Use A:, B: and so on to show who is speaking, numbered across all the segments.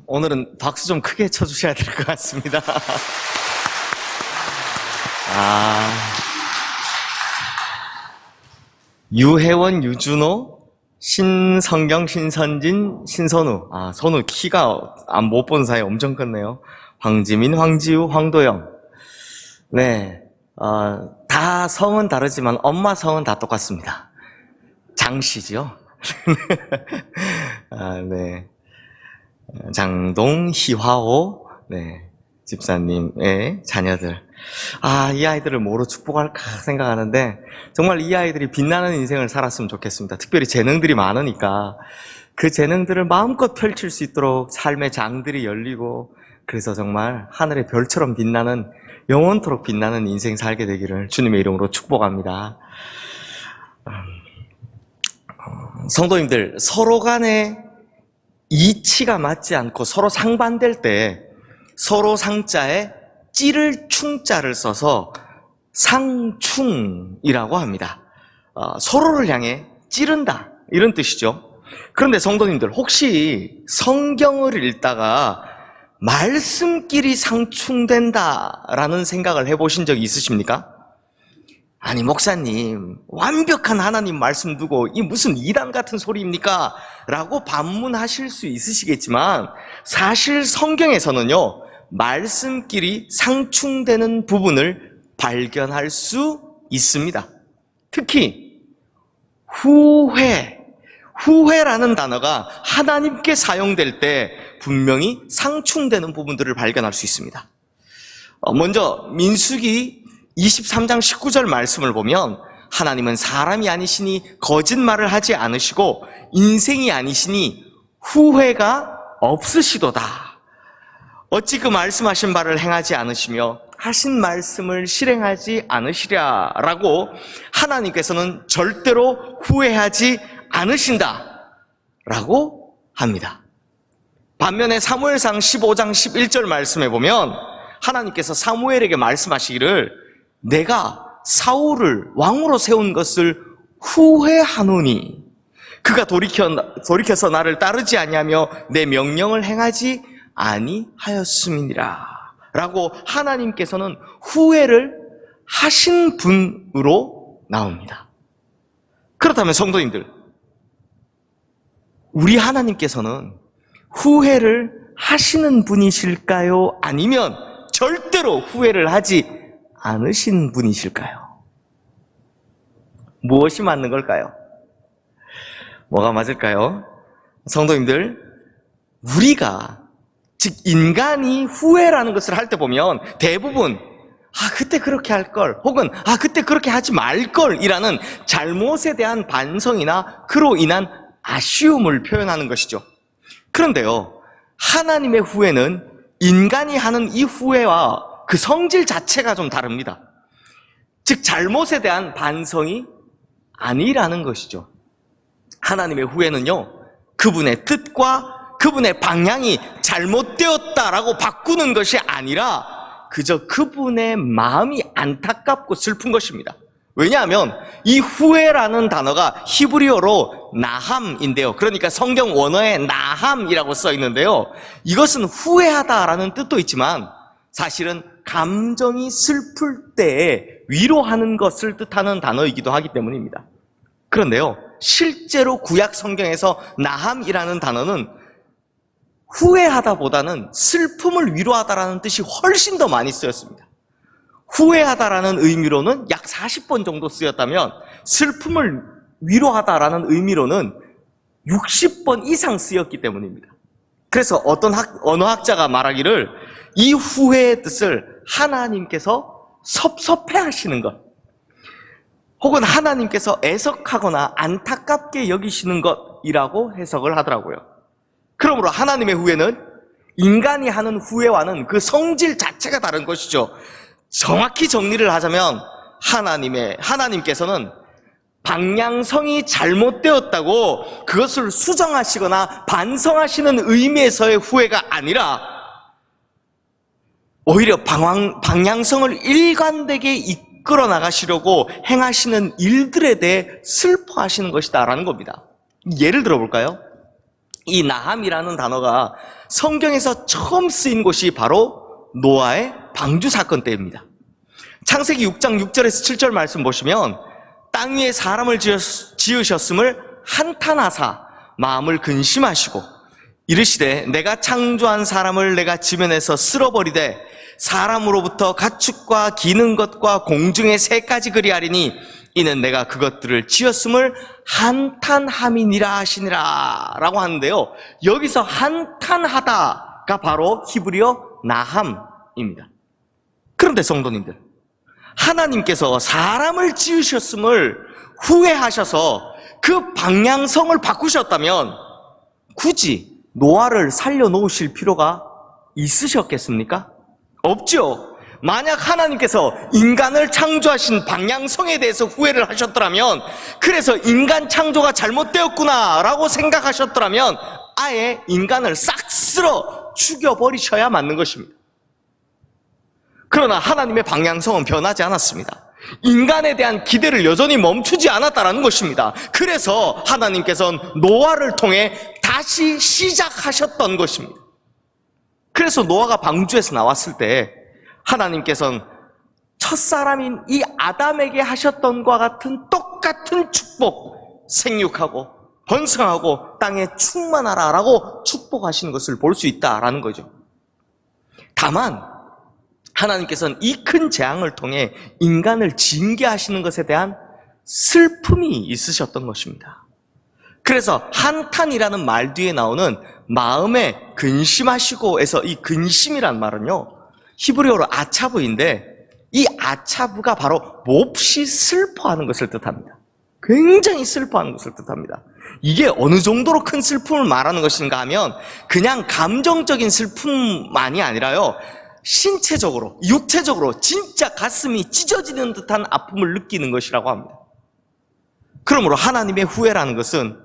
A: 오늘은 박수 좀 크게 쳐주셔야 될 것 같습니다. 유혜원, 유준호, 신성경, 신선진, 신선우. 선우 키가 못 본 사이에 엄청 컸네요. 황지민, 황지우, 황도영. 네, 다 성은 다르지만 엄마 성은 다 똑같습니다. 장씨죠. 네. 장동, 희화호, 네, 집사님의 자녀들. 이 아이들을 뭐로 축복할까 생각하는데, 정말 이 아이들이 빛나는 인생을 살았으면 좋겠습니다. 특별히 재능들이 많으니까, 그 재능들을 마음껏 펼칠 수 있도록 삶의 장들이 열리고, 그래서 정말 하늘의 별처럼 빛나는, 영원토록 빛나는 인생 살게 되기를 주님의 이름으로 축복합니다. 성도님들, 서로 간에 이치가 맞지 않고 서로 상반될 때 서로 상자에 찌를 충자를 써서 상충이라고 합니다. 서로를 향해 찌른다, 이런 뜻이죠. 그런데 성도님들, 혹시 성경을 읽다가 말씀끼리 상충된다라는 생각을 해보신 적이 있으십니까? 아니, 목사님, 완벽한 하나님 말씀 두고 이 무슨 이단 같은 소리입니까? 라고 반문하실 수 있으시겠지만, 사실 성경에서는요, 말씀끼리 상충되는 부분을 발견할 수 있습니다. 특히 후회라는 단어가 하나님께 사용될 때 분명히 상충되는 부분들을 발견할 수 있습니다. 먼저 민수기 23장 19절 말씀을 보면, 하나님은 사람이 아니시니 거짓말을 하지 않으시고 인생이 아니시니 후회가 없으시도다. 어찌 그 말씀하신 바를 행하지 않으시며 하신 말씀을 실행하지 않으시랴 라고 하나님께서는 절대로 후회하지 않으신다 라고 합니다. 반면에 사무엘상 15장 11절 말씀에 보면 하나님께서 사무엘에게 말씀하시기를, 내가 사울을 왕으로 세운 것을 후회하노니 그가 돌이켜서 나를 따르지 아니하며 내 명령을 행하지 아니하였음이니라 라고 하나님께서는 후회를 하신 분으로 나옵니다. 그렇다면 성도님들, 우리 하나님께서는 후회를 하시는 분이실까요? 아니면 절대로 후회를 하지 않으신 분이실까요? 무엇이 맞는 걸까요? 뭐가 맞을까요? 성도님들, 우리가, 즉 인간이 후회라는 것을 할 때 보면 대부분 그때 그렇게 할 걸, 혹은 그때 그렇게 하지 말 걸이라는 잘못에 대한 반성이나 그로 인한 아쉬움을 표현하는 것이죠. 그런데요, 하나님의 후회는 인간이 하는 이 후회와 그 성질 자체가 좀 다릅니다. 즉 잘못에 대한 반성이 아니라는 것이죠. 하나님의 후회는요, 그분의 뜻과 그분의 방향이 잘못되었다라고 바꾸는 것이 아니라 그저 그분의 마음이 안타깝고 슬픈 것입니다. 왜냐하면 이 후회라는 단어가 히브리어로 나함인데요, 그러니까 성경 원어에 나함이라고 써 있는데요, 이것은 후회하다라는 뜻도 있지만 사실은 감정이 슬플 때에 위로하는 것을 뜻하는 단어이기도 하기 때문입니다. 그런데요, 실제로 구약 성경에서 나함이라는 단어는 후회하다보다는 슬픔을 위로하다라는 뜻이 훨씬 더 많이 쓰였습니다. 후회하다라는 의미로는 약 40번 정도 쓰였다면, 슬픔을 위로하다라는 의미로는 60번 이상 쓰였기 때문입니다. 그래서 어떤 언어학자가 말하기를, 이 후회의 뜻을 하나님께서 섭섭해 하시는 것, 혹은 하나님께서 애석하거나 안타깝게 여기시는 것이라고 해석을 하더라고요. 그러므로 하나님의 후회는 인간이 하는 후회와는 그 성질 자체가 다른 것이죠. 정확히 정리를 하자면 하나님께서는 방향성이 잘못되었다고 그것을 수정하시거나 반성하시는 의미에서의 후회가 아니라 오히려 방향성을 일관되게 이끌어 나가시려고 행하시는 일들에 대해 슬퍼하시는 것이다 라는 겁니다. 예를 들어 볼까요? 이 나함이라는 단어가 성경에서 처음 쓰인 곳이 바로 노아의 방주 사건 때입니다. 창세기 6장 6절에서 7절 말씀 보시면 땅 위에 사람을 지으셨음을 한탄하사 마음을 근심하시고 이르시되 내가 창조한 사람을 내가 지면에서 쓸어버리되 사람으로부터 가축과 기는 것과 공중의 새까지 그리하리니 이는 내가 그것들을 지었음을 한탄함이니라 하시니라 라고 하는데요, 여기서 한탄하다가 바로 히브리어 나함입니다. 그런데 성도님들, 하나님께서 사람을 지으셨음을 후회하셔서 그 방향성을 바꾸셨다면 굳이 노아를 살려놓으실 필요가 있으셨겠습니까? 없죠. 만약 하나님께서 인간을 창조하신 방향성에 대해서 후회를 하셨더라면, 그래서 인간 창조가 잘못되었구나 라고 생각하셨더라면 아예 인간을 싹 쓸어 죽여버리셔야 맞는 것입니다. 그러나 하나님의 방향성은 변하지 않았습니다. 인간에 대한 기대를 여전히 멈추지 않았다는 것입니다. 그래서 하나님께서는 노아를 통해 다시 시작하셨던 것입니다. 그래서 노아가 방주에서 나왔을 때 하나님께서는 첫사람인 이 아담에게 하셨던 것과 같은 똑같은 축복, 생육하고 번성하고 땅에 충만하라 라고 축복하시는 것을 볼 수 있다라는 거죠. 다만 하나님께서는 이 큰 재앙을 통해 인간을 징계하시는 것에 대한 슬픔이 있으셨던 것입니다. 그래서 한탄이라는 말 뒤에 나오는 마음에 근심하시고에서 이 근심이란 말은요, 히브리어로 아차브인데 이 아차브가 바로 몹시 슬퍼하는 것을 뜻합니다. 굉장히 슬퍼하는 것을 뜻합니다. 이게 어느 정도로 큰 슬픔을 말하는 것인가 하면 그냥 감정적인 슬픔만이 아니라요, 신체적으로, 육체적으로 진짜 가슴이 찢어지는 듯한 아픔을 느끼는 것이라고 합니다. 그러므로 하나님의 후회라는 것은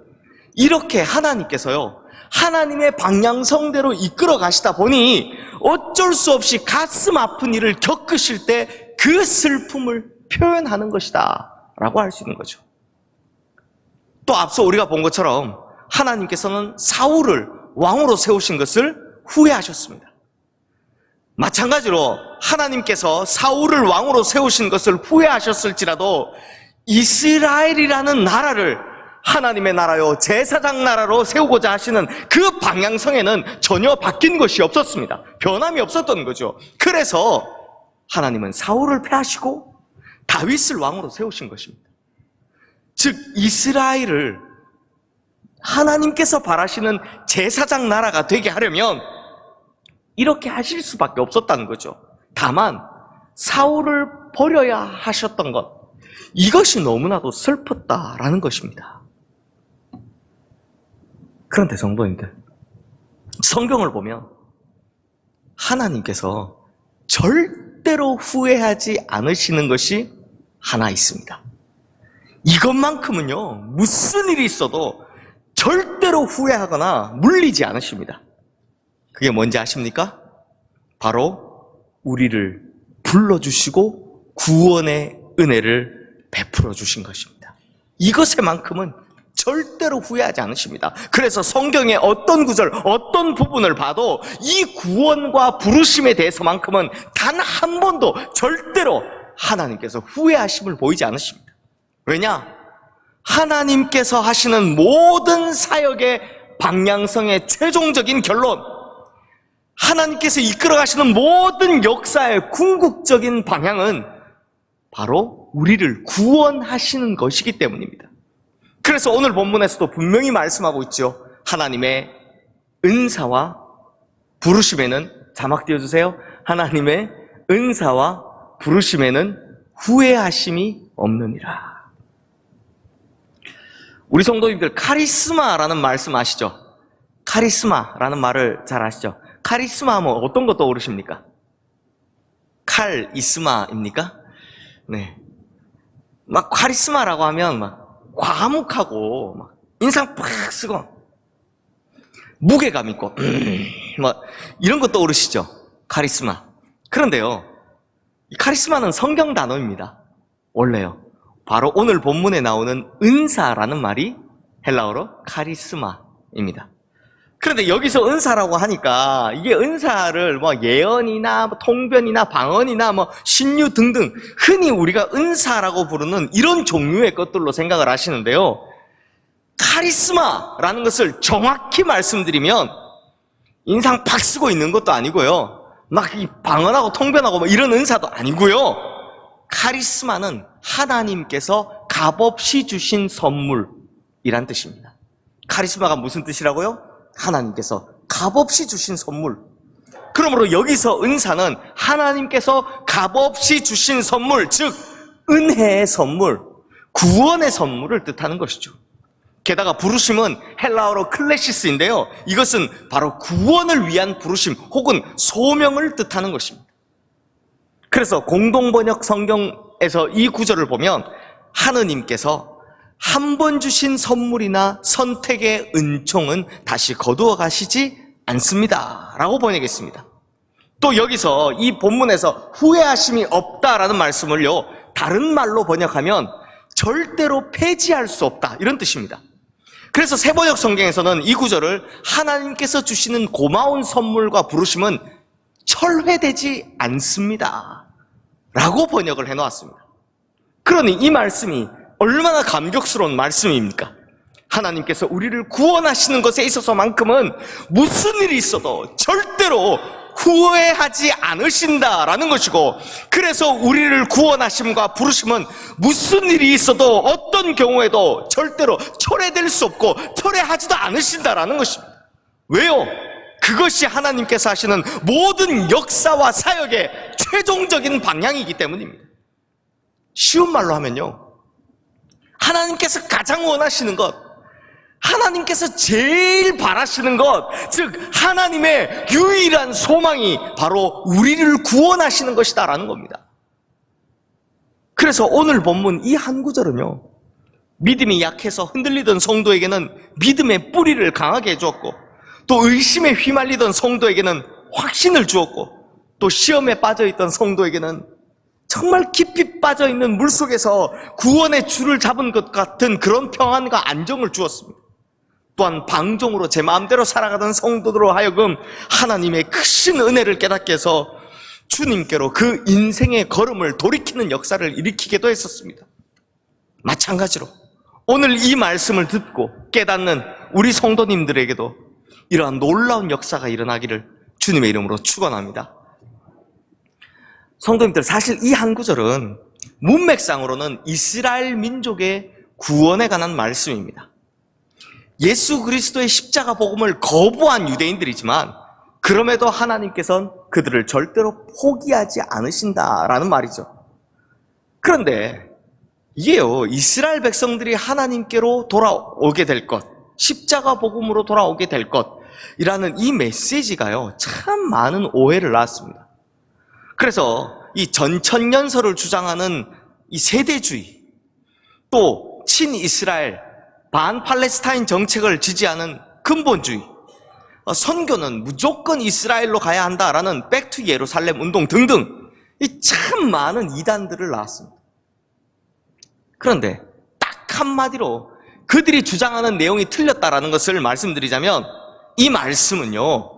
A: 이렇게 하나님께서요, 하나님의 방향성대로 이끌어 가시다 보니 어쩔 수 없이 가슴 아픈 일을 겪으실 때 그 슬픔을 표현하는 것이다 라고 할 수 있는 거죠. 또 앞서 우리가 본 것처럼 하나님께서는 사울을 왕으로 세우신 것을 후회하셨습니다. 마찬가지로 하나님께서 사울을 왕으로 세우신 것을 후회하셨을지라도 이스라엘이라는 나라를 하나님의 나라요, 제사장 나라로 세우고자 하시는 그 방향성에는 전혀 바뀐 것이 없었습니다. 변함이 없었던 거죠. 그래서 하나님은 사울을 패하시고 다윗을 왕으로 세우신 것입니다. 즉 이스라엘을 하나님께서 바라시는 제사장 나라가 되게 하려면 이렇게 하실 수밖에 없었다는 거죠. 다만 사울을 버려야 하셨던 것, 이것이 너무나도 슬펐다라는 것입니다. 그런데 성도님들, 성경을 보면 하나님께서 절대로 후회하지 않으시는 것이 하나 있습니다. 이것만큼은요, 무슨 일이 있어도 절대로 후회하거나 물리지 않으십니다. 그게 뭔지 아십니까? 바로 우리를 불러주시고 구원의 은혜를 베풀어 주신 것입니다. 이것에만큼은 절대로 후회하지 않으십니다. 그래서 성경의 어떤 구절, 어떤 부분을 봐도 이 구원과 부르심에 대해서만큼은 단 한 번도 절대로 하나님께서 후회하심을 보이지 않으십니다. 왜냐? 하나님께서 하시는 모든 사역의 방향성의 최종적인 결론, 하나님께서 이끌어가시는 모든 역사의 궁극적인 방향은 바로 우리를 구원하시는 것이기 때문입니다. 그래서 오늘 본문에서도 분명히 말씀하고 있죠. 하나님의 은사와 부르심에는, 자막 띄워주세요. 하나님의 은사와 부르심에는 후회하심이 없느니라. 우리 성도님들 카리스마라는 말씀 아시죠? 카리스마라는 말을 잘 아시죠? 카리스마 하면 어떤 거 떠오르십니까? 칼이스마입니까? 네. 막 카리스마라고 하면 막 과묵하고 막 인상 팍 쓰고 무게감 있고 막 이런 거 떠오르시죠? 카리스마. 그런데요, 이 카리스마는 성경 단어입니다. 원래요. 바로 오늘 본문에 나오는 은사라는 말이 헬라어로 카리스마입니다. 그런데 여기서 은사라고 하니까 이게 은사를 뭐 예언이나 뭐 통변이나 방언이나 뭐 신유 등등 흔히 우리가 은사라고 부르는 이런 종류의 것들로 생각을 하시는데요. 카리스마라는 것을 정확히 말씀드리면 인상 팍 쓰고 있는 것도 아니고요. 막 이 방언하고 통변하고 뭐 이런 은사도 아니고요. 카리스마는 하나님께서 값없이 주신 선물이란 뜻입니다. 카리스마가 무슨 뜻이라고요? 하나님께서 값없이 주신 선물. 그러므로 여기서 은사는 하나님께서 값없이 주신 선물, 즉 은혜의 선물, 구원의 선물을 뜻하는 것이죠. 게다가 부르심은 헬라어로 클레시스인데요. 이것은 바로 구원을 위한 부르심 혹은 소명을 뜻하는 것입니다. 그래서 공동번역 성경에서 이 구절을 보면 하느님께서 한 번 주신 선물이나 선택의 은총은 다시 거두어 가시지 않습니다 라고 번역했습니다. 또 여기서 이 본문에서 후회하심이 없다라는 말씀을요, 다른 말로 번역하면 절대로 폐지할 수 없다 이런 뜻입니다. 그래서 새번역 성경에서는 이 구절을 하나님께서 주시는 고마운 선물과 부르심은 철회되지 않습니다 라고 번역을 해놓았습니다. 그러니 이 말씀이 얼마나 감격스러운 말씀입니까? 하나님께서 우리를 구원하시는 것에 있어서만큼은 무슨 일이 있어도 절대로 후회하지 않으신다라는 것이고, 그래서 우리를 구원하심과 부르심은 무슨 일이 있어도 어떤 경우에도 절대로 철회될 수 없고 철회하지도 않으신다라는 것입니다. 왜요? 그것이 하나님께서 하시는 모든 역사와 사역의 최종적인 방향이기 때문입니다. 쉬운 말로 하면요, 하나님께서 가장 원하시는 것, 하나님께서 제일 바라시는 것, 즉 하나님의 유일한 소망이 바로 우리를 구원하시는 것이다라는 겁니다. 그래서 오늘 본문 이 한 구절은요, 믿음이 약해서 흔들리던 성도에게는 믿음의 뿌리를 강하게 해주었고, 또 의심에 휘말리던 성도에게는 확신을 주었고, 또 시험에 빠져있던 성도에게는 정말 깊이 빠져있는 물속에서 구원의 줄을 잡은 것 같은 그런 평안과 안정을 주었습니다. 또한 방종으로 제 마음대로 살아가던 성도들로 하여금 하나님의 크신 은혜를 깨닫게 해서 주님께로 그 인생의 걸음을 돌이키는 역사를 일으키기도 했었습니다. 마찬가지로 오늘 이 말씀을 듣고 깨닫는 우리 성도님들에게도 이러한 놀라운 역사가 일어나기를 주님의 이름으로 축원합니다. 성도님들, 사실 이 한 구절은 문맥상으로는 이스라엘 민족의 구원에 관한 말씀입니다. 예수 그리스도의 십자가 복음을 거부한 유대인들이지만 그럼에도 하나님께서는 그들을 절대로 포기하지 않으신다라는 말이죠. 그런데 이게요, 이스라엘 백성들이 하나님께로 돌아오게 될 것, 십자가 복음으로 돌아오게 될 것이라는 이 메시지가요, 참 많은 오해를 낳았습니다. 그래서 이 전천년설을 주장하는 이 세대주의, 또 친이스라엘, 반팔레스타인 정책을 지지하는 근본주의, 선교는 무조건 이스라엘로 가야 한다라는 백투 예루살렘 운동 등등 이 참 많은 이단들을 낳았습니다. 그런데 딱 한마디로 그들이 주장하는 내용이 틀렸다라는 것을 말씀드리자면, 이 말씀은요,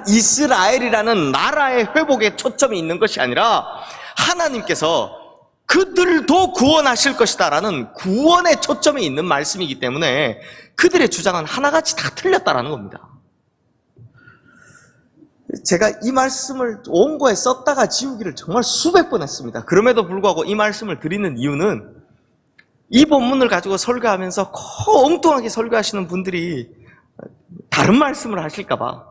A: 이스라엘이라는 나라의 회복에 초점이 있는 것이 아니라 하나님께서 그들도 구원하실 것이다라는 구원에 초점이 있는 말씀이기 때문에 그들의 주장은 하나같이 다 틀렸다라는 겁니다. 제가 이 말씀을 원고에 썼다가 지우기를 정말 수백 번 했습니다. 그럼에도 불구하고 이 말씀을 드리는 이유는 이 본문을 가지고 설교하면서 엉뚱하게 설교하시는 분들이 다른 말씀을 하실까 봐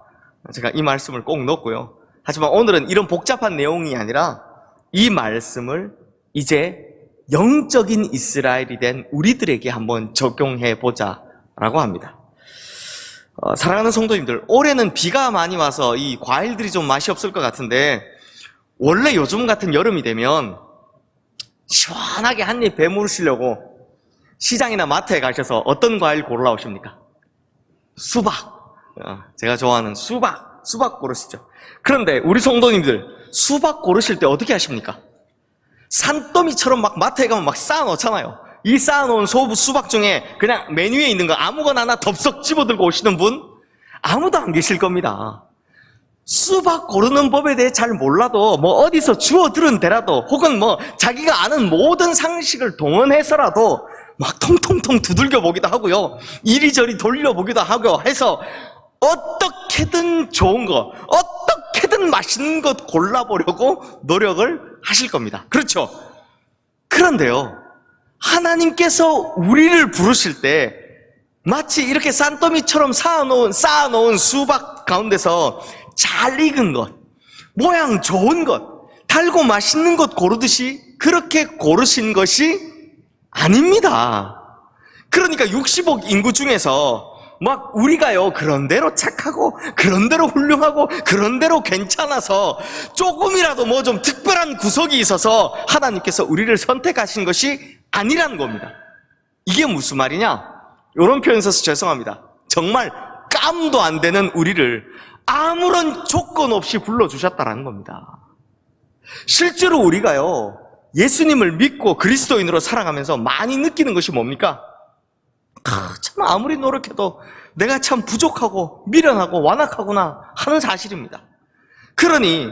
A: 제가 이 말씀을 꼭 넣었고요. 하지만 오늘은 이런 복잡한 내용이 아니라 이 말씀을 이제 영적인 이스라엘이 된 우리들에게 한번 적용해 보자라고 합니다. 사랑하는 성도님들, 올해는 비가 많이 와서 이 과일들이 좀 맛이 없을 것 같은데, 원래 요즘 같은 여름이 되면 시원하게 한 입 배무르시려고 시장이나 마트에 가셔서 어떤 과일 골라오십니까? 수박. 제가 좋아하는 수박 고르시죠. 그런데 우리 성도님들, 수박 고르실 때 어떻게 하십니까? 산더미처럼 막 마트에 가면 막 쌓아놓잖아요. 이 쌓아놓은 수박 중에 그냥 메뉴에 있는 거 아무거나 하나 덥석 집어들고 오시는 분 아무도 안 계실 겁니다. 수박 고르는 법에 대해 잘 몰라도 뭐 어디서 주워 들은 데라도 혹은 뭐 자기가 아는 모든 상식을 동원해서라도 막 통통통 두들겨 보기도 하고요, 이리저리 돌려보기도 하고 해서 어떻게든 좋은 거, 어떻게든 맛있는 것 골라보려고 노력을 하실 겁니다. 그렇죠? 그런데요, 하나님께서 우리를 부르실 때 마치 이렇게 산더미처럼 쌓아놓은 수박 가운데서 잘 익은 것, 모양 좋은 것, 달고 맛있는 것 고르듯이 그렇게 고르신 것이 아닙니다. 그러니까 60억 인구 중에서 막 우리가요, 그런대로 착하고 그런대로 훌륭하고 그런대로 괜찮아서 조금이라도 뭐 좀 특별한 구석이 있어서 하나님께서 우리를 선택하신 것이 아니라는 겁니다. 이게 무슨 말이냐? 이런 표현 써서 죄송합니다. 정말 깜도 안 되는 우리를 아무런 조건 없이 불러주셨다는 겁니다. 실제로 우리가요, 예수님을 믿고 그리스도인으로 살아가면서 많이 느끼는 것이 뭡니까? 참 아무리 노력해도 내가 참 부족하고 미련하고 완악하구나 하는 사실입니다. 그러니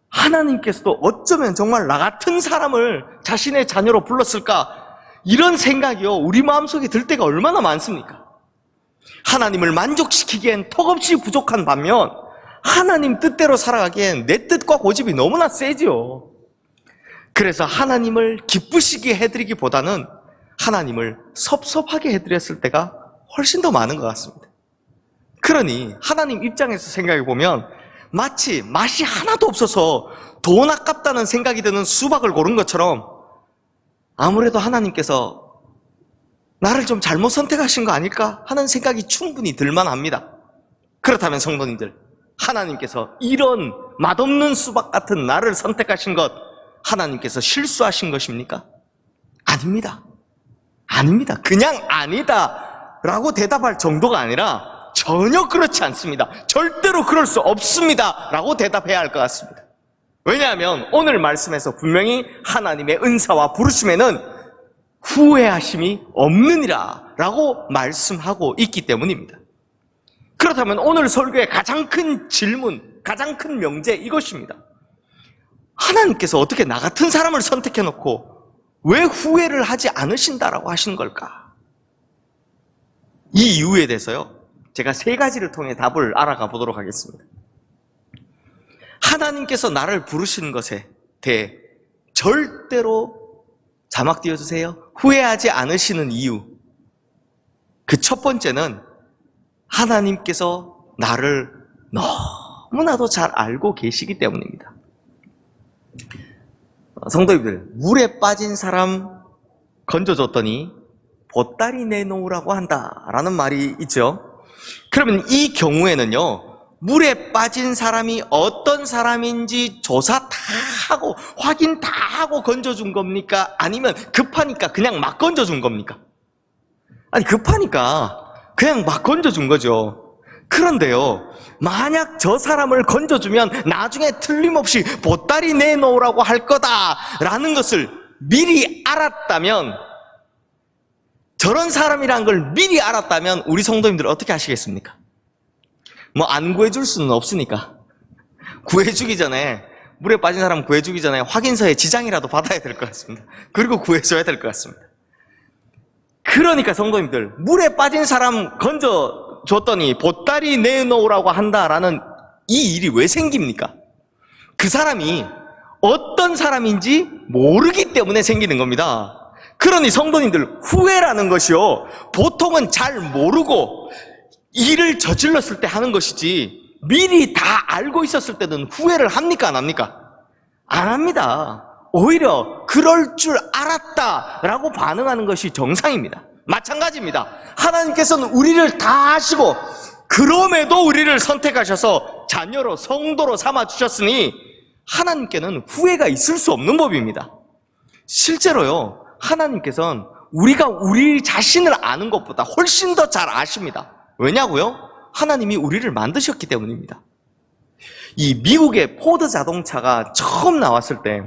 A: 하나님께서도 어쩌면 정말 나 같은 사람을 자신의 자녀로 불렀을까, 이런 생각이요 우리 마음속에 들 때가 얼마나 많습니까? 하나님을 만족시키기엔 턱없이 부족한 반면 하나님 뜻대로 살아가기엔 내 뜻과 고집이 너무나 세지요. 그래서 하나님을 기쁘시게 해드리기보다는 하나님을 섭섭하게 해드렸을 때가 훨씬 더 많은 것 같습니다. 그러니 하나님 입장에서 생각해 보면 마치 맛이 하나도 없어서 돈 아깝다는 생각이 드는 수박을 고른 것처럼 아무래도 하나님께서 나를 좀 잘못 선택하신 거 아닐까 하는 생각이 충분히 들만합니다. 그렇다면 성도님들, 하나님께서 이런 맛없는 수박 같은 나를 선택하신 것, 하나님께서 실수하신 것입니까? 아닙니다. 아닙니다. 그냥 아니다 라고 대답할 정도가 아니라 전혀 그렇지 않습니다. 절대로 그럴 수 없습니다 라고 대답해야 할 것 같습니다. 왜냐하면 오늘 말씀에서 분명히 하나님의 은사와 부르심에는 후회하심이 없느니라 라고 말씀하고 있기 때문입니다. 그렇다면 오늘 설교의 가장 큰 질문, 가장 큰 명제 이것입니다. 하나님께서 어떻게 나 같은 사람을 선택해놓고 왜 후회를 하지 않으신다라고 하시는 걸까? 이 이유에 대해서요, 제가 3가지를 통해 답을 알아가 보도록 하겠습니다. 하나님께서 나를 부르시는 것에 대해 절대로, 자막 띄워주세요, 후회하지 않으시는 이유, 그 첫 번째는 하나님께서 나를 너무나도 잘 알고 계시기 때문입니다. 성도님들, 물에 빠진 사람 건져줬더니 보따리 내놓으라고 한다라는 말이 있죠. 그러면 이 경우에는요, 물에 빠진 사람이 어떤 사람인지 조사 다 하고 확인 다 하고 건져준 겁니까? 아니면 급하니까 그냥 막 건져준 겁니까? 아니, 급하니까 그냥 막 건져준 거죠. 그런데요, 만약 저 사람을 건져주면 나중에 틀림없이 보따리 내놓으라고 할 거다라는 것을 미리 알았다면, 저런 사람이란 걸 미리 알았다면 우리 성도님들 어떻게 하시겠습니까? 뭐 안 구해줄 수는 없으니까 구해주기 전에, 물에 빠진 사람 구해주기 전에 확인서에 지장이라도 받아야 될 것 같습니다. 그리고 구해줘야 될 것 같습니다. 그러니까 성도님들, 물에 빠진 사람 건져줬더니 보따리 내놓으라고 한다라는 이 일이 왜 생깁니까? 그 사람이 어떤 사람인지 모르기 때문에 생기는 겁니다. 그러니 성도님들, 후회라는 것이요, 보통은 잘 모르고 일을 저질렀을 때 하는 것이지 미리 다 알고 있었을 때는 후회를 합니까, 안 합니까? 안 합니다. 오히려 그럴 줄 알았다라고 반응하는 것이 정상입니다. 마찬가지입니다. 하나님께서는 우리를 다 아시고 그럼에도 우리를 선택하셔서 자녀로, 성도로 삼아주셨으니 하나님께는 후회가 있을 수 없는 법입니다. 실제로요, 하나님께서는 우리가 우리 자신을 아는 것보다 훨씬 더 잘 아십니다. 왜냐고요? 하나님이 우리를 만드셨기 때문입니다. 이 미국의 포드 자동차가 처음 나왔을 때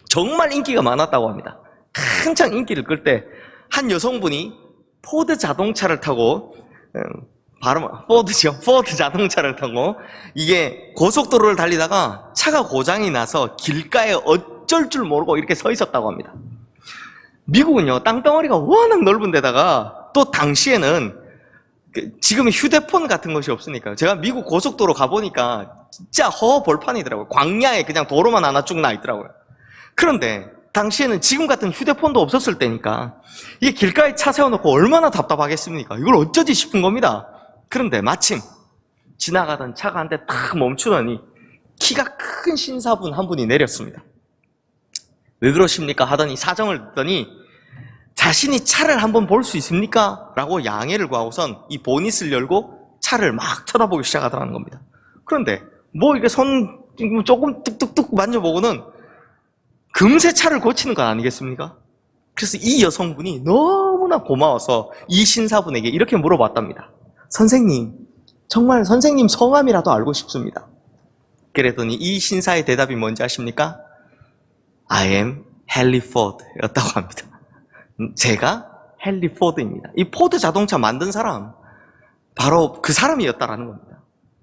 A: 정말 인기가 많았다고 합니다. 한창 인기를 끌 때 한 여성분이 포드 자동차를 타고 포드죠. 포드 자동차를 타고 이게 고속도로를 달리다가 차가 고장이 나서 길가에 어쩔 줄 모르고 이렇게 서 있었다고 합니다. 미국은요, 땅덩어리가 워낙 넓은 데다가 또 당시에는 지금 휴대폰 같은 것이 없으니까 제가 미국 고속도로 가보니까 진짜 허허벌판이더라고요. 광야에 그냥 도로만 하나 쭉 나 있더라고요. 그런데 당시에는 지금 같은 휴대폰도 없었을 때니까 이게 길가에 차 세워놓고 얼마나 답답하겠습니까? 이걸 어쩌지 싶은 겁니다. 그런데 마침 지나가던 차가 한 대 탁 멈추더니 키가 큰 신사분 한 분이 내렸습니다. 왜 그러십니까? 하더니 사정을 듣더니 자신이 차를 한번 볼 수 있습니까? 라고 양해를 구하고선 이 보닛을 열고 차를 막 쳐다보기 시작하더라는 겁니다. 그런데 뭐 이게 손 조금 뚝뚝뚝 만져보고는 금세 차를 고치는 건 아니겠습니까? 그래서 이 여성분이 너무나 고마워서 이 신사분에게 이렇게 물어봤답니다. 선생님, 정말 선생님 성함이라도 알고 싶습니다. 그랬더니 이 신사의 대답이 뭔지 아십니까? I am Henry Ford 였다고 합니다. 제가 헨리 포드입니다. 이 포드 자동차 만든 사람, 바로 그 사람이었다라는 겁니다.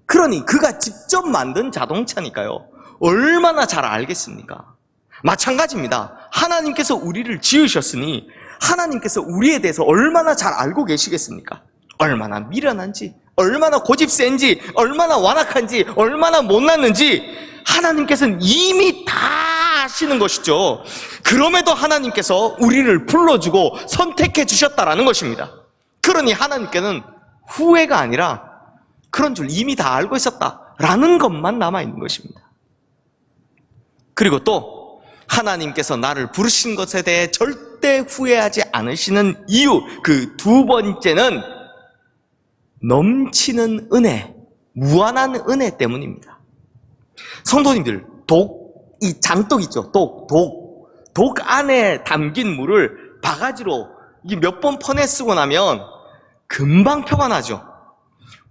A: 그러니 그가 직접 만든 자동차니까요. 얼마나 잘 알겠습니까? 마찬가지입니다. 하나님께서 우리를 지으셨으니 하나님께서 우리에 대해서 얼마나 잘 알고 계시겠습니까? 얼마나 미련한지, 얼마나 고집센지, 얼마나 완악한지, 얼마나 못났는지 하나님께서는 이미 다 아시는 것이죠. 그럼에도 하나님께서 우리를 불러주고 선택해 주셨다라는 것입니다. 그러니 하나님께는 후회가 아니라 그런 줄 이미 다 알고 있었다라는 것만 남아있는 것입니다. 그리고 또 하나님께서 나를 부르신 것에 대해 절대 후회하지 않으시는 이유, 그 두 번째는 넘치는 은혜, 무한한 은혜 때문입니다. 성도님들, 이 장독 있죠? 독 안에 담긴 물을 바가지로 몇 번 퍼내 쓰고 나면 금방 표가 나죠.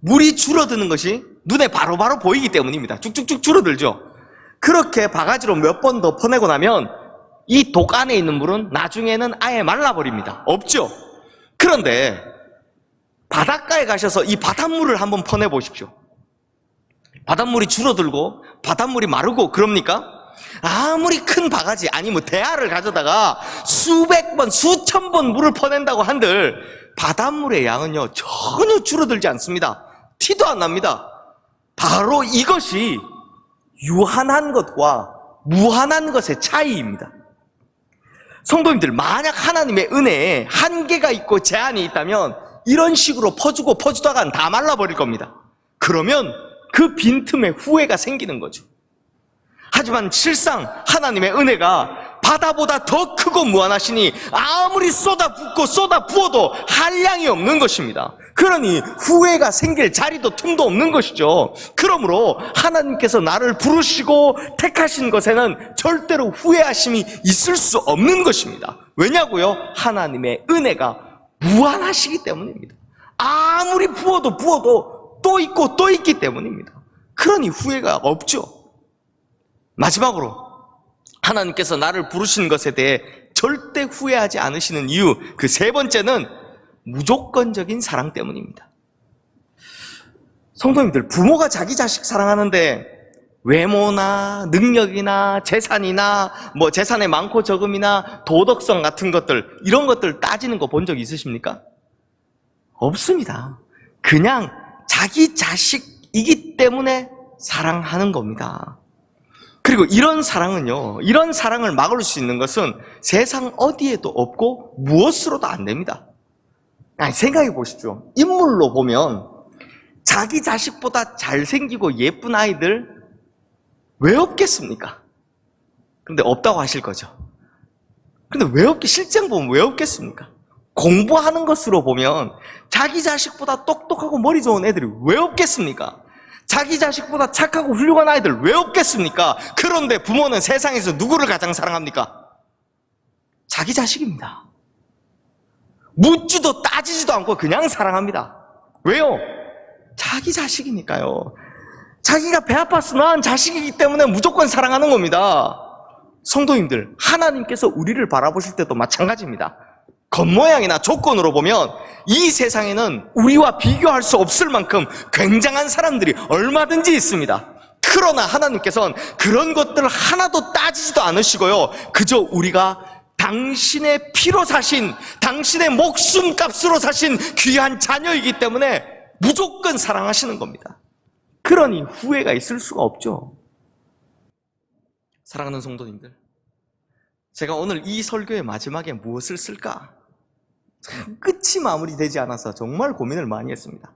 A: 물이 줄어드는 것이 눈에 바로바로 보이기 때문입니다. 쭉쭉쭉 줄어들죠. 그렇게 바가지로 몇 번 더 퍼내고 나면 이 독 안에 있는 물은 나중에는 아예 말라버립니다. 없죠. 그런데 바닷가에 가셔서 이 바닷물을 한번 퍼내 보십시오. 바닷물이 줄어들고 바닷물이 마르고 그럽니까? 아무리 큰 바가지, 아니 뭐 대야를 가져다가 수백 번, 수천 번 물을 퍼낸다고 한들 바닷물의 양은요 전혀 줄어들지 않습니다. 티도 안 납니다. 바로 이것이 유한한 것과 무한한 것의 차이입니다. 성도님들, 만약 하나님의 은혜에 한계가 있고 제한이 있다면 이런 식으로 퍼주고 퍼주다간 다 말라버릴 겁니다. 그러면 그 빈틈에 후회가 생기는 거죠. 하지만 실상 하나님의 은혜가 바다보다 더 크고 무한하시니 아무리 쏟아붓고 쏟아부어도 한량이 없는 것입니다. 그러니 후회가 생길 자리도 틈도 없는 것이죠. 그러므로 하나님께서 나를 부르시고 택하신 것에는 절대로 후회하심이 있을 수 없는 것입니다. 왜냐고요? 하나님의 은혜가 무한하시기 때문입니다. 아무리 부어도 또 있고 또 있기 때문입니다. 그러니 후회가 없죠. 마지막으로 하나님께서 나를 부르신 것에 대해 절대 후회하지 않으시는 이유, 그 세 번째는 무조건적인 사랑 때문입니다. 성도님들, 부모가 자기 자식 사랑하는데 외모나 능력이나 재산이나 뭐 재산의 많고 적음이나 도덕성 같은 것들, 이런 것들 따지는 거 본 적 있으십니까? 없습니다. 그냥 자기 자식이기 때문에 사랑하는 겁니다. 그리고 이런 사랑은요, 이런 사랑을 막을 수 있는 것은 세상 어디에도 없고 무엇으로도 안 됩니다. 아니, 생각해 보십시오. 인물로 보면 자기 자식보다 잘생기고 예쁜 아이들 왜 없겠습니까? 근데 없다고 하실 거죠. 근데 왜 실제로 보면 왜 없겠습니까? 공부하는 것으로 보면 자기 자식보다 똑똑하고 머리 좋은 애들이 왜 없겠습니까? 자기 자식보다 착하고 훌륭한 아이들 왜 없겠습니까? 그런데 부모는 세상에서 누구를 가장 사랑합니까? 자기 자식입니다. 묻지도 따지지도 않고 그냥 사랑합니다. 왜요? 자기 자식이니까요. 자기가 배 아파서 낳은 자식이기 때문에 무조건 사랑하는 겁니다. 성도님들, 하나님께서 우리를 바라보실 때도 마찬가지입니다. 겉모양이나 조건으로 보면 이 세상에는 우리와 비교할 수 없을 만큼 굉장한 사람들이 얼마든지 있습니다. 그러나 하나님께서는 그런 것들 하나도 따지지도 않으시고요, 그저 우리가 당신의 피로 사신, 당신의 목숨값으로 사신 귀한 자녀이기 때문에 무조건 사랑하시는 겁니다. 그러니 후회가 있을 수가 없죠. 사랑하는 성도님들, 제가 오늘 이 설교의 마지막에 무엇을 쓸까? 끝이 마무리되지 않아서 정말 고민을 많이 했습니다.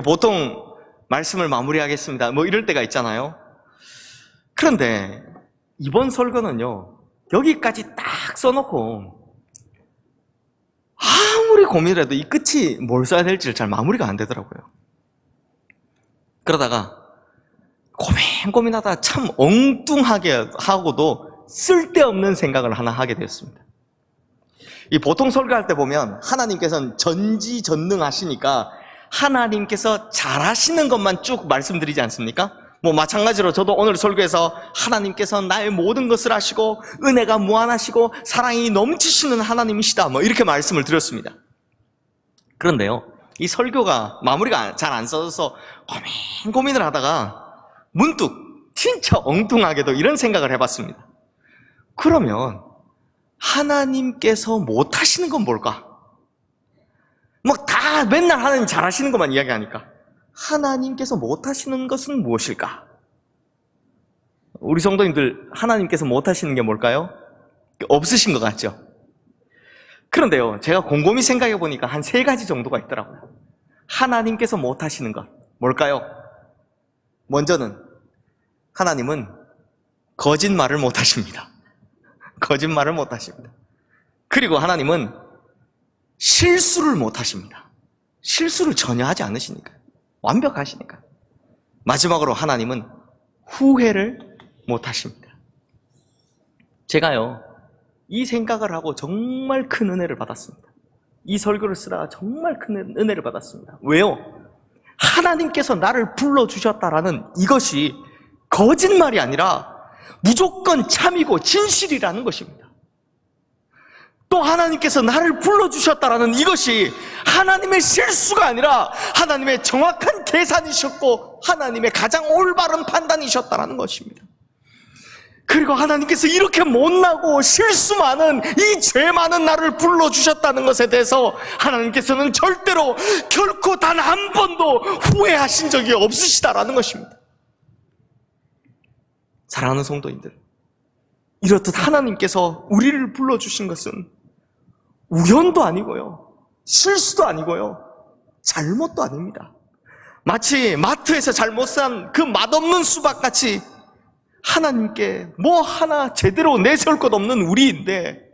A: 보통 말씀을 마무리하겠습니다, 뭐 이럴 때가 있잖아요. 그런데 이번 설교는요, 여기까지 딱 써놓고 아무리 고민을 해도 이 끝이 뭘 써야 될지 잘 마무리가 안 되더라고요. 그러다가 고민하다가 참 엉뚱하게 하고도 쓸데없는 생각을 하나 하게 되었습니다. 이 보통 설교할 때 보면 하나님께서는 전지전능하시니까 하나님께서 잘하시는 것만 쭉 말씀드리지 않습니까? 뭐 마찬가지로 저도 오늘 설교에서 하나님께서는 나의 모든 것을 아시고 은혜가 무한하시고 사랑이 넘치시는 하나님이시다, 뭐 이렇게 말씀을 드렸습니다. 그런데요, 이 설교가 마무리가 잘 안 써져서 고민을 하다가 문득 진짜 엉뚱하게도 이런 생각을 해봤습니다. 그러면 하나님께서 못하시는 건 뭘까? 막 다 맨날 하나님 잘하시는 것만 이야기하니까 하나님께서 못하시는 것은 무엇일까? 우리 성도님들, 하나님께서 못하시는 게 뭘까요? 없으신 것 같죠? 그런데요, 제가 곰곰이 생각해 보니까 한 3가지 정도가 있더라고요. 하나님께서 못하시는 것 뭘까요? 먼저는 하나님은 거짓말을 못하십니다. 거짓말을 못하십니다. 그리고 하나님은 실수를 못하십니다. 실수를 전혀 하지 않으시니까, 완벽하시니까. 마지막으로 하나님은 후회를 못하십니다. 제가요, 이 생각을 하고 정말 큰 은혜를 받았습니다. 이 설교를 쓰다가 정말 큰 은혜를 받았습니다. 왜요? 하나님께서 나를 불러주셨다라는 이것이 거짓말이 아니라 무조건 참이고 진실이라는 것입니다. 또 하나님께서 나를 불러주셨다라는 이것이 하나님의 실수가 아니라 하나님의 정확한 계산이셨고 하나님의 가장 올바른 판단이셨다라는 것입니다. 그리고 하나님께서 이렇게 못나고 실수 많은 이 죄 많은 나를 불러주셨다는 것에 대해서 하나님께서는 절대로 결코 단 한 번도 후회하신 적이 없으시다라는 것입니다. 사랑하는 성도님들, 이렇듯 하나님께서 우리를 불러주신 것은 우연도 아니고요, 실수도 아니고요, 잘못도 아닙니다. 마치 마트에서 잘못 산 그 맛없는 수박같이 하나님께 뭐 하나 제대로 내세울 것 없는 우리인데,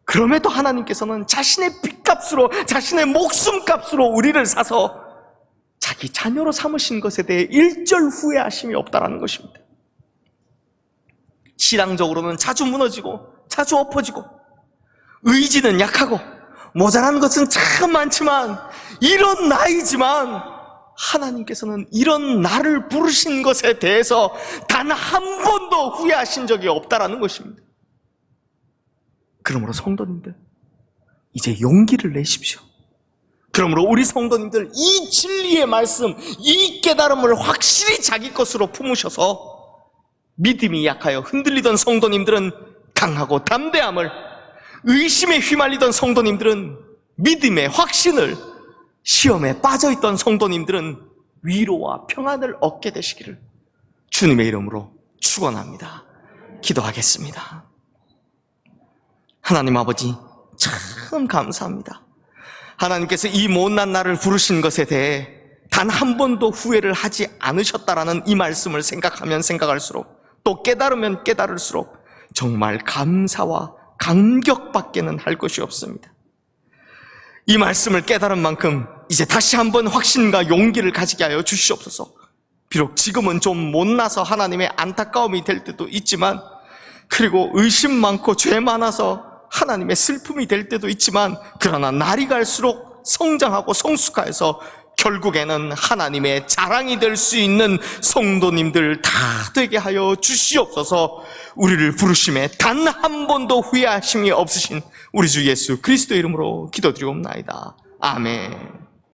A: 그럼에도 하나님께서는 자신의 핏값으로, 자신의 목숨값으로 우리를 사서 자기 자녀로 삼으신 것에 대해 일절 후회하심이 없다라는 것입니다. 신앙적으로는 자주 무너지고 자주 엎어지고 의지는 약하고 모자란 것은 참 많지만 이런 나이지만 하나님께서는 이런 나를 부르신 것에 대해서 단 한 번도 후회하신 적이 없다라는 것입니다. 그러므로 성도님들, 이제 용기를 내십시오. 그러므로 우리 성도님들, 이 진리의 말씀, 이 깨달음을 확실히 자기 것으로 품으셔서 믿음이 약하여 흔들리던 성도님들은 강하고 담대함을, 의심에 휘말리던 성도님들은 믿음의 확신을, 시험에 빠져있던 성도님들은 위로와 평안을 얻게 되시기를 주님의 이름으로 축원합니다. 기도하겠습니다. 하나님 아버지, 참 감사합니다. 하나님께서 이 못난 나를 부르신 것에 대해 단 한 번도 후회를 하지 않으셨다라는 이 말씀을 생각하면 생각할수록, 또 깨달으면 깨달을수록 정말 감사와 감격밖에는 할 것이 없습니다. 이 말씀을 깨달은 만큼 이제 다시 한번 확신과 용기를 가지게 하여 주시옵소서. 비록 지금은 좀 못나서 하나님의 안타까움이 될 때도 있지만, 그리고 의심 많고 죄 많아서 하나님의 슬픔이 될 때도 있지만, 그러나 날이 갈수록 성장하고 성숙하여서 결국에는 하나님의 자랑이 될 수 있는 성도님들 다 되게 하여 주시옵소서. 우리를 부르심에 단 한 번도 후회하심이 없으신 우리 주 예수 그리스도 이름으로 기도드리옵나이다. 아멘.